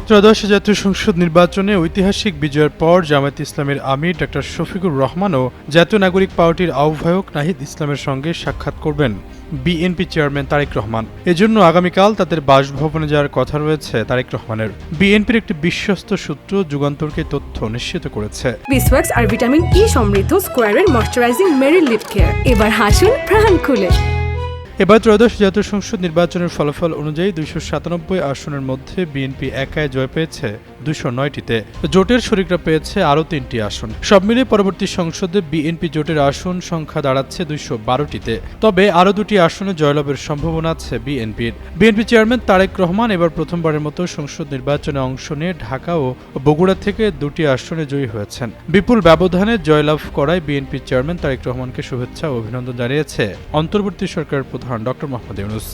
ত্রয়োদশ জাতীয় সংসদ নির্বাচনে ঐতিহাসিক বিজয়ের পর জামায়াতে ইসলামের আমির ডা শফিকুর রহমান ও জাতীয় নাগরিক পার্টির আহ্বায়ক নাহিদ ইসলামের সঙ্গে সাক্ষাৎ করবেন বিএনপি চেয়ারম্যান তারেক রহমান। এজন্য আগামীকাল তাদের বাসভবনে যাওয়ার কথা রয়েছে তারেক রহমানের। বিএনপির একটি বিশ্বস্ত সূত্র যুগান্তরকে তথ্য নিশ্চিত করেছে। বিসওয়াক্স আর ভিটামিন ই সমৃদ্ধ স্কোয়ারের ময়শ্চারাইজিং মেরি লিপ কেয়ার। এবার হাসুন প্রাণ খুলে। এবার ত্রয়োদশ জাতীয় সংসদ নির্বাচনের ফলাফল অনুযায়ী 297 আসনের মধ্যে বিএনপি একাই জয় পেয়েছে 209টিতে। জোটের শরিকরা পেয়েছে আরও 3টি আসন। সব মিলিয়ে পরবর্তী সংসদে বিএনপি জোটের আসন সংখ্যা দাঁড়াচ্ছে 212টিতে। তবে আরও 2টি আসনে জয়লাভের সম্ভাবনা আছে বিএনপির। বিএনপি চেয়ারম্যান তারেক রহমান এবার প্রথমবারের মতো সংসদ নির্বাচনে অংশ নিয়ে ঢাকা ও বগুড়া থেকে 2টি আসনে জয়ী হয়েছেন। বিপুল ব্যবধানে জয়লাভ করায় বিএনপি চেয়ারম্যান তারেক রহমানকে শুভেচ্ছা ও অভিনন্দন জানিয়েছে অন্তর্বর্তী সরকারের প্রধান ডক্টর মোহাম্মদ ইউনূস।